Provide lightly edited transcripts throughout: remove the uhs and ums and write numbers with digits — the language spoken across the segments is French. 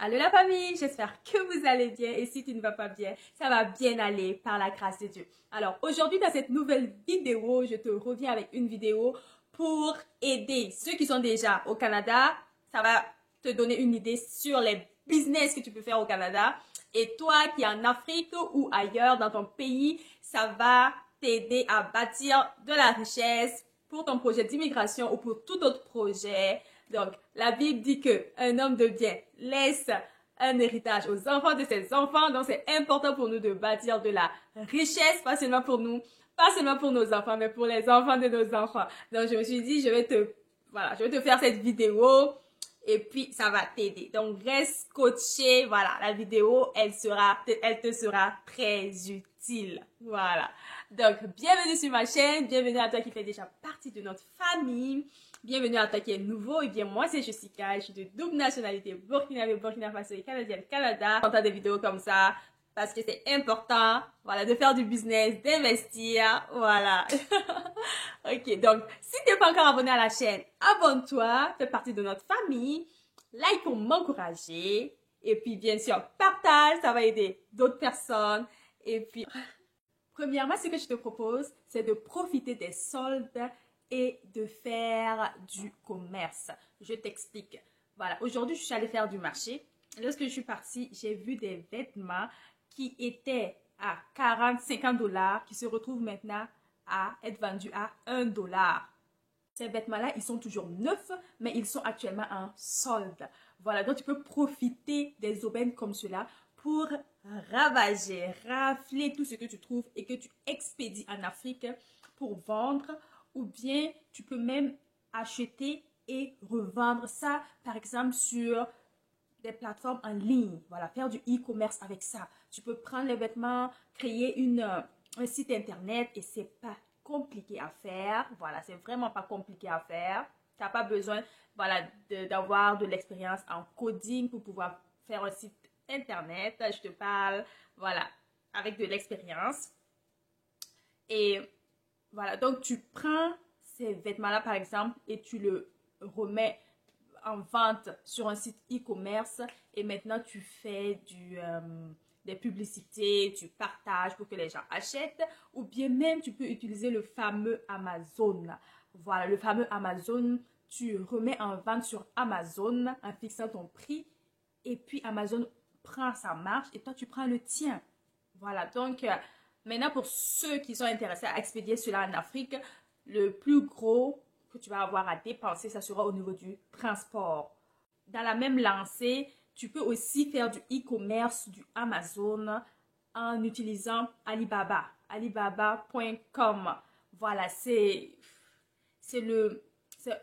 Allô la famille, j'espère que vous allez bien et si tu ne vas pas bien, ça va bien aller par la grâce de Dieu. Alors aujourd'hui dans cette nouvelle vidéo, je te reviens avec une vidéo pour aider ceux qui sont déjà au Canada. Ça va te donner une idée sur les business que tu peux faire au Canada. Et toi qui es en Afrique ou ailleurs dans ton pays, ça va t'aider à bâtir de la richesse pour ton projet d'immigration ou pour tout autre projet. Donc, la Bible dit que un homme de bien laisse un héritage aux enfants de ses enfants. Donc, c'est important pour nous de bâtir de la richesse, pas seulement pour nous, pas seulement pour nos enfants, mais pour les enfants de nos enfants. Donc, je me suis dit, je vais te faire cette vidéo et puis ça va t'aider. Donc, reste coaché. Voilà, la vidéo, elle te sera très utile. Voilà. Donc, bienvenue sur ma chaîne. Bienvenue à toi qui fait déjà partie de notre famille. Bienvenue à toi qui est nouveau. Et bien, moi, c'est Jessica. Je suis de double nationalité burkinabé, Burkina Faso et canadienne, Canada. On entend des vidéos comme ça parce que c'est important, voilà, de faire du business, d'investir, voilà. Ok, donc, si tu n'es pas encore abonné à la chaîne, abonne-toi, fais partie de notre famille, like pour m'encourager, et puis, bien sûr, partage, ça va aider d'autres personnes, et puis, premièrement, ce que je te propose, c'est de profiter des soldes et de faire du commerce. Je t'explique. Voilà, aujourd'hui, je suis allée faire du marché. Lorsque je suis partie, j'ai vu des vêtements qui étaient à 40, 50 dollars, qui se retrouvent maintenant à être vendus à 1 dollar. Ces vêtements-là, ils sont toujours neufs, mais ils sont actuellement en solde. Voilà, donc tu peux profiter des aubaines comme cela pour ravager, rafler tout ce que tu trouves et que tu expédies en Afrique pour vendre. Ou bien, tu peux même acheter et revendre ça, par exemple, sur des plateformes en ligne. Voilà, faire du e-commerce avec ça. Tu peux prendre les vêtements, créer un site internet et c'est pas compliqué à faire. Voilà, c'est vraiment pas compliqué à faire. Tu n'as pas besoin, voilà, d'avoir de l'expérience en coding pour pouvoir faire un site internet. Je te parle, voilà, avec de l'expérience. Et voilà, donc tu prends ces vêtements-là, par exemple, et tu le remets en vente sur un site e-commerce et maintenant tu fais des publicités, tu partages pour que les gens achètent ou bien même tu peux utiliser le fameux Amazon. Voilà, le fameux Amazon, tu remets en vente sur Amazon en fixant ton prix et puis Amazon prend sa marge et toi tu prends le tien. Voilà, donc maintenant pour ceux qui sont intéressés à expédier cela en Afrique, le plus gros que tu vas avoir à dépenser, ça sera au niveau du transport. Dans la même lancée, tu peux aussi faire du e-commerce, du Amazon en utilisant Alibaba, alibaba.com. Voilà, c'est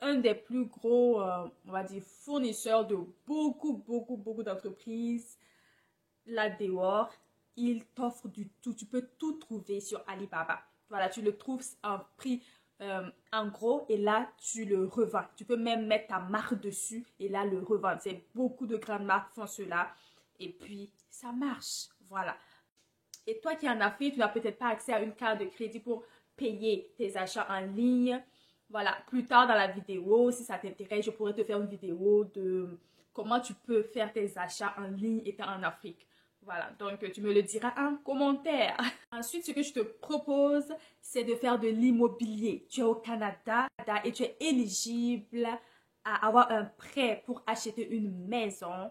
un des plus gros, on va dire, fournisseurs de beaucoup d'entreprises là dehors. Il t'offre du tout, tu peux tout trouver sur Alibaba. Voilà, tu le trouves en prix en gros et là tu le revends. Tu peux même mettre ta marque dessus et là le revendre. C'est beaucoup de grandes marques font cela et puis ça marche. Voilà. Et toi qui es en Afrique, tu n'as peut-être pas accès à une carte de crédit pour payer tes achats en ligne. Voilà, plus tard dans la vidéo, si ça t'intéresse, je pourrais te faire une vidéo de comment tu peux faire tes achats en ligne étant en Afrique. Voilà, donc tu me le diras en commentaire. Ensuite, ce que je te propose, c'est de faire de l'immobilier. Tu es au Canada et tu es éligible à avoir un prêt pour acheter une maison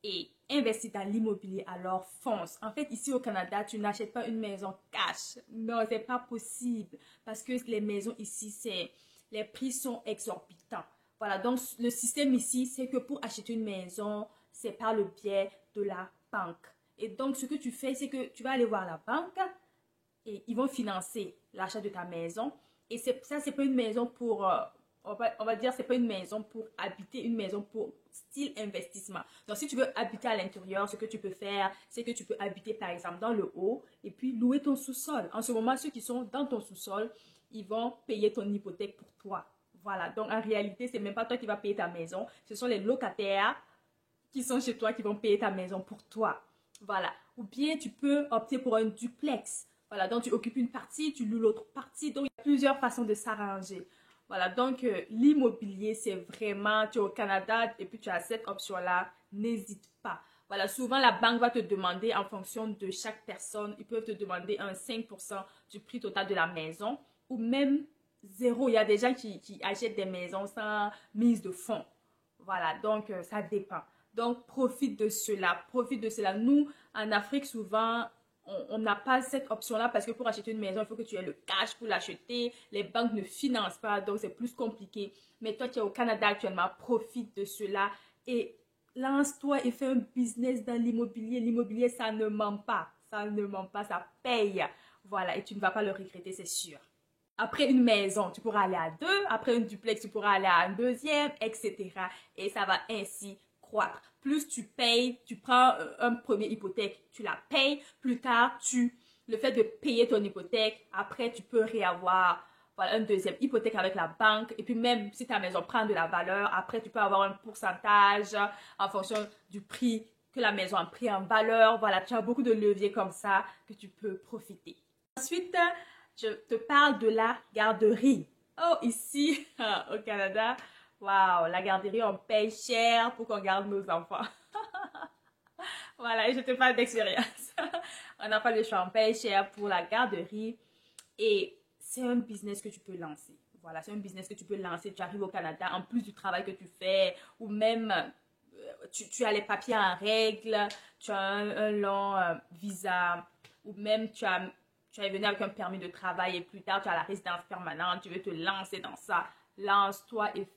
et investir dans l'immobilier. Alors fonce. En fait, ici au Canada, tu n'achètes pas une maison cash. Non, c'est pas possible parce que les maisons ici, les prix sont exorbitants. Voilà, donc le système ici, c'est que pour acheter une maison, c'est par le biais de la banque. Et donc, ce que tu fais, c'est que tu vas aller voir la banque et ils vont financer l'achat de ta maison. Et ça, c'est pas une maison pour, on va dire, c'est pas une maison pour habiter, une maison pour style investissement. Donc, si tu veux habiter à l'intérieur, ce que tu peux faire, c'est que tu peux habiter, par exemple, dans le haut et puis louer ton sous-sol. En ce moment, ceux qui sont dans ton sous-sol, ils vont payer ton hypothèque pour toi. Voilà. Donc, en réalité, c'est même pas toi qui vas payer ta maison. Ce sont les locataires qui sont chez toi qui vont payer ta maison pour toi. Voilà. Ou bien tu peux opter pour un duplex. Voilà. Donc tu occupes une partie, tu loues l'autre partie. Donc il y a plusieurs façons de s'arranger. Voilà, donc l'immobilier, c'est vraiment, tu es au Canada et puis tu as cette option-là, n'hésite pas. Voilà, souvent la banque va te demander en fonction de chaque personne, ils peuvent te demander un 5% du prix total de la maison ou même zéro. Il y a des gens qui achètent des maisons sans mise de fonds. Voilà, donc ça dépend. Donc profite de cela, profite de cela. Nous, en Afrique, souvent, on n'a pas cette option-là parce que pour acheter une maison, il faut que tu aies le cash pour l'acheter. Les banques ne financent pas, donc c'est plus compliqué. Mais toi, tu es au Canada actuellement, profite de cela et lance-toi et fais un business dans l'immobilier. L'immobilier, ça ne ment pas. Ça ne ment pas, ça paye. Voilà, et tu ne vas pas le regretter, c'est sûr. Après une maison, tu pourras aller à deux. Après une duplex, tu pourras aller à un deuxième, etc. Et ça va ainsi croître. Plus tu payes, tu prends un premier hypothèque, tu la payes. Plus tard, le fait de payer ton hypothèque, après, tu peux réavoir voilà, une deuxième hypothèque avec la banque. Et puis même si ta maison prend de la valeur, après, tu peux avoir un pourcentage en fonction du prix que la maison a pris en valeur. Voilà, tu as beaucoup de leviers comme ça que tu peux profiter. Ensuite, je te parle de la garderie. Oh, ici, au Canada, waouh, la garderie, on paye cher pour qu'on garde nos enfants. Voilà, et je te parle d'expérience. On n'a pas le choix, on paye cher pour la garderie. Et c'est un business que tu peux lancer. Voilà, c'est un business que tu peux lancer. Tu arrives au Canada, en plus du travail que tu fais, ou même tu as les papiers en règle, tu as un long visa, ou même tu es venu avec un permis de travail et plus tard tu as la résidence permanente, tu veux te lancer dans ça. Lance-toi et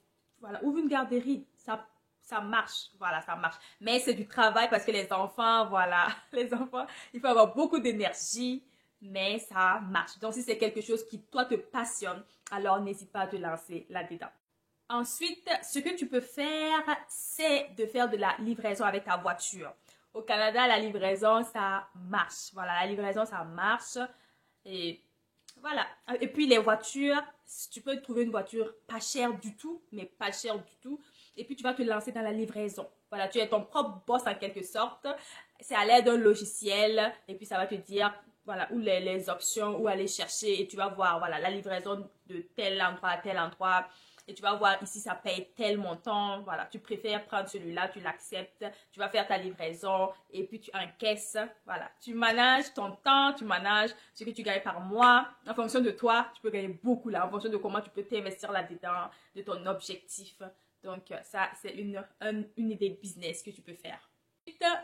voilà, ouvre une garderie. Ça marche, voilà, ça marche. Mais c'est du travail parce que les enfants, voilà, les enfants, il faut avoir beaucoup d'énergie, mais ça marche. Donc, si c'est quelque chose qui, toi, te passionne, alors n'hésite pas à te lancer là-dedans. Ensuite, ce que tu peux faire, c'est de faire de la livraison avec ta voiture. Au Canada, la livraison, ça marche. Voilà, la livraison, ça marche. Et voilà. Et puis, les voitures, tu peux trouver une voiture pas chère du tout, mais pas chère du tout. Et puis, tu vas te lancer dans la livraison. Voilà, tu es ton propre boss en quelque sorte. C'est à l'aide d'un logiciel. Et puis, ça va te dire, voilà, où les options, où aller chercher. Et tu vas voir, voilà, la livraison de tel endroit à tel endroit. Et tu vas voir ici, ça paye tel montant. Voilà, tu préfères prendre celui-là, tu l'acceptes. Tu vas faire ta livraison et puis tu encaisses. Voilà, tu manages ton temps, tu manages ce que tu gagnes par mois. En fonction de toi, tu peux gagner beaucoup là. En fonction de comment tu peux t'investir là-dedans, de ton objectif. Donc, ça, c'est une idée de business que tu peux faire.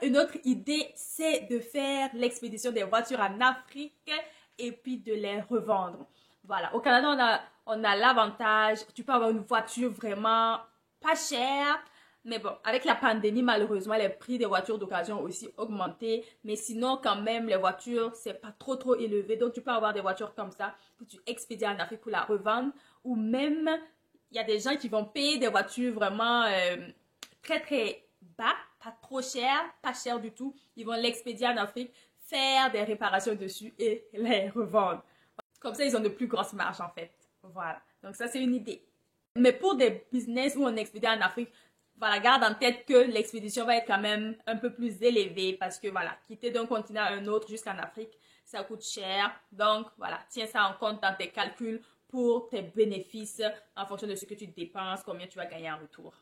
Une autre idée, c'est de faire l'expédition des voitures en Afrique et puis de les revendre. Voilà, au Canada, on a l'avantage, tu peux avoir une voiture vraiment pas chère, mais bon, avec la pandémie, malheureusement, les prix des voitures d'occasion ont aussi augmenté, mais sinon, quand même, les voitures, c'est pas trop élevé, donc tu peux avoir des voitures comme ça que tu expédies en Afrique pour la revendre, ou même, il y a des gens qui vont payer des voitures vraiment très bas, pas trop cher, pas cher du tout, ils vont l'expédier en Afrique, faire des réparations dessus et les revendre. Comme ça, ils ont de plus grosses marges en fait. Voilà. Donc ça, c'est une idée. Mais pour des business où on expédie en Afrique, voilà, garde en tête que l'expédition va être quand même un peu plus élevée parce que voilà, quitter d'un continent à un autre jusqu'en Afrique, ça coûte cher. Donc voilà, tiens ça en compte dans tes calculs pour tes bénéfices en fonction de ce que tu dépenses, combien tu vas gagner en retour.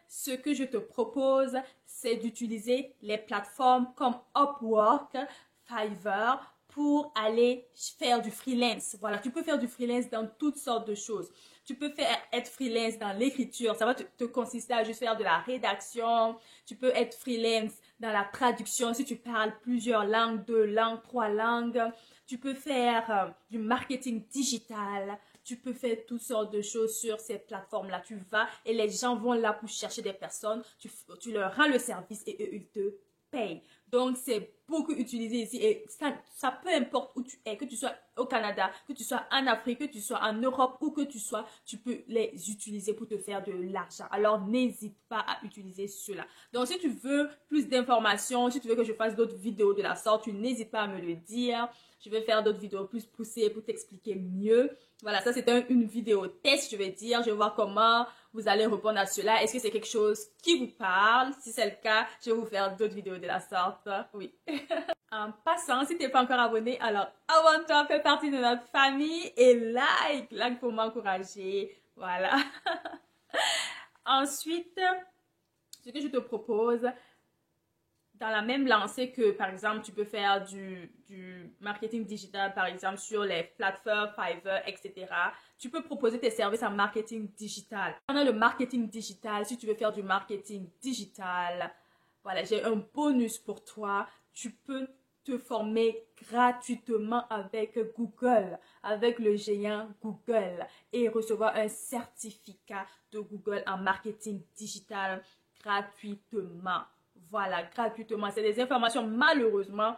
Ce que je te propose, c'est d'utiliser les plateformes comme Upwork, Fiverr, pour aller faire du freelance. Voilà, tu peux faire du freelance dans toutes sortes de choses. Tu peux être freelance dans l'écriture. Ça va te consister à juste faire de la rédaction. Tu peux être freelance dans la traduction si tu parles plusieurs langues, 2 langues, 3 langues. Tu peux faire du marketing digital. Tu peux faire toutes sortes de choses sur ces plateformes-là. Tu vas et les gens vont là pour chercher des personnes. Tu leur rends le service et eux, ils te payent. Donc, c'est beaucoup utilisé ici et ça peu importe où tu es, que tu sois au Canada, que tu sois en Afrique, que tu sois en Europe, où que tu sois, tu peux les utiliser pour te faire de l'argent. Alors, n'hésite pas à utiliser cela. Donc, si tu veux plus d'informations, si tu veux que je fasse d'autres vidéos de la sorte, tu n'hésites pas à me le dire. Je vais faire d'autres vidéos plus poussées pour t'expliquer mieux. Voilà, ça c'est une vidéo test, je vais dire. Je vais voir comment vous allez répondre à cela. Est-ce que c'est quelque chose qui vous parle? Si c'est le cas, je vais vous faire d'autres vidéos de la sorte. Oui. En passant, si tu n'es pas encore abonné, alors abonne-toi, fais partie de notre famille et like pour m'encourager. Voilà. Ensuite, ce que je te propose, dans la même lancée que, par exemple, tu peux faire du marketing digital, par exemple, sur les plateformes Fiverr, etc. Tu peux proposer tes services en marketing digital. Pendant le marketing digital, si tu veux faire du marketing digital, voilà, j'ai un bonus pour toi. Tu peux te former gratuitement avec Google, avec le géant Google et recevoir un certificat de Google en marketing digital gratuitement. Voilà, gratuitement. C'est des informations malheureusement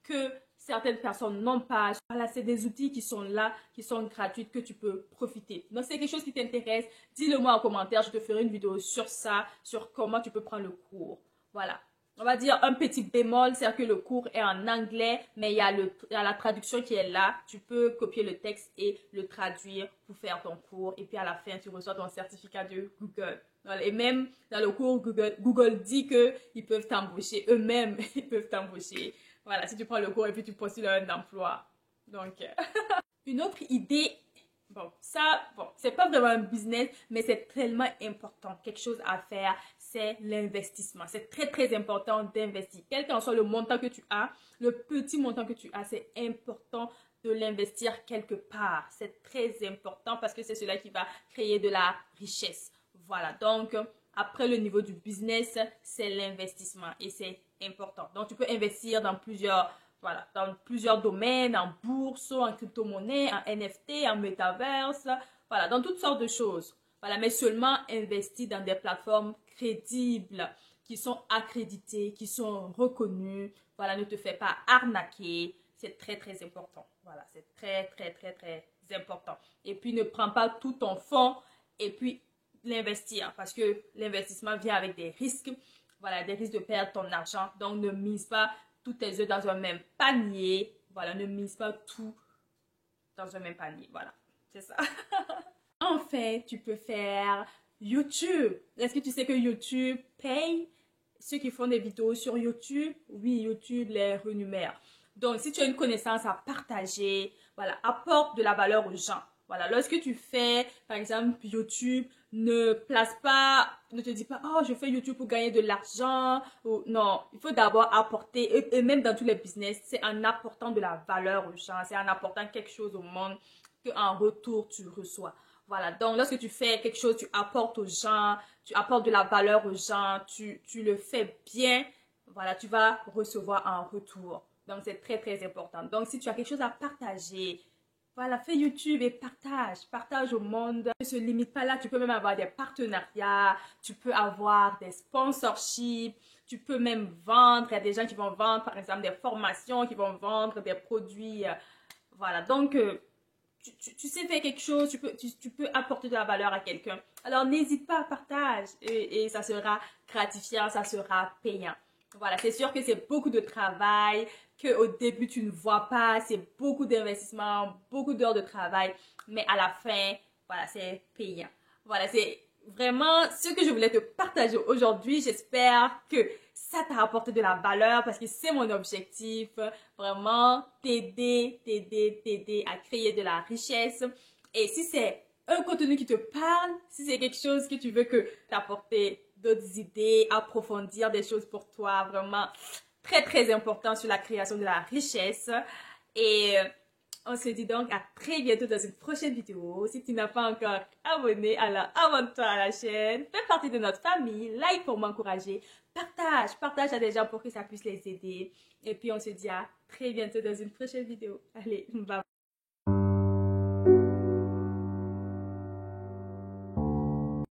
que certaines personnes n'ont pas. Voilà, c'est des outils qui sont là, qui sont gratuits, que tu peux profiter. Donc, c'est quelque chose qui t'intéresse, dis-le moi en commentaire. Je te ferai une vidéo sur ça, sur comment tu peux prendre le cours. Voilà. On va dire un petit bémol, c'est que le cours est en anglais, mais il y a la traduction qui est là. Tu peux copier le texte et le traduire pour faire ton cours. Et puis à la fin, tu reçois ton certificat de Google. Voilà. Et même dans le cours, Google dit qu'ils peuvent t'embaucher. Eux-mêmes, ils peuvent t'embaucher. Voilà, si tu prends le cours et puis tu postules un emploi. Donc, une autre idée. Bon, c'est pas vraiment un business, mais c'est tellement important. Quelque chose à faire, c'est l'investissement. C'est très, très important d'investir. Quel qu'en soit le montant que tu as, le petit montant que tu as, c'est important de l'investir quelque part. C'est très important parce que c'est cela qui va créer de la richesse. Voilà, donc après le niveau du business, c'est l'investissement et c'est important. Donc, tu peux investir dans plusieurs domaines, en bourse, en crypto-monnaie, en NFT, en metaverse, voilà, dans toutes sortes de choses. Voilà, mais seulement investir dans des plateformes crédibles, qui sont accréditées, qui sont reconnues. Voilà, ne te fais pas arnaquer. C'est très, très important. Voilà, c'est très, très, très, très important. Et puis, ne prends pas tout ton fonds et puis l'investir parce que l'investissement vient avec des risques. Voilà, des risques de perdre ton argent. Donc, ne mise pas tous tes œufs dans un même panier. Voilà, ne mise pas tout dans un même panier. Voilà, c'est ça. Enfin, tu peux faire YouTube. Est-ce que tu sais que YouTube paye ceux qui font des vidéos sur YouTube? Oui, YouTube les rémunère. Donc, si tu as une connaissance à partager, voilà, apporte de la valeur aux gens. Voilà, lorsque tu fais, par exemple, YouTube, ne te dis pas, oh, je fais YouTube pour gagner de l'argent. Non, il faut d'abord apporter, et même dans tous les business, c'est en apportant de la valeur aux gens, c'est en apportant quelque chose au monde qu'en retour, tu reçois. Voilà, donc lorsque tu fais quelque chose, tu apportes aux gens, tu apportes de la valeur aux gens, tu le fais bien, voilà, tu vas recevoir en retour. Donc, c'est très, très important. Donc, si tu as quelque chose à partager, voilà, fais YouTube et partage au monde. Ne se limite pas là, tu peux même avoir des partenariats, tu peux avoir des sponsorships, tu peux même vendre. Il y a des gens qui vont vendre, par exemple, des formations, qui vont vendre des produits. Voilà, donc, tu sais faire quelque chose, tu peux apporter de la valeur à quelqu'un. Alors, n'hésite pas à partager et ça sera gratifiant, ça sera payant. Voilà, c'est sûr que c'est beaucoup de travail, qu'au début tu ne vois pas, c'est beaucoup d'investissement, beaucoup d'heures de travail, mais à la fin, voilà, c'est payant. Voilà, c'est vraiment ce que je voulais te partager aujourd'hui. J'espère que ça t'a apporté de la valeur parce que c'est mon objectif. Vraiment, t'aider à créer de la richesse. Et si c'est un contenu qui te parle, si c'est quelque chose que tu veux que t'apporter d'autres idées, approfondir des choses pour toi, vraiment très très important sur la création de la richesse. Et on se dit donc à très bientôt dans une prochaine vidéo. Si tu n'as pas encore abonné, alors abonne-toi à la chaîne, fais partie de notre famille, like pour m'encourager, partage à des gens pour que ça puisse les aider. Et puis on se dit à très bientôt dans une prochaine vidéo. Allez, bye.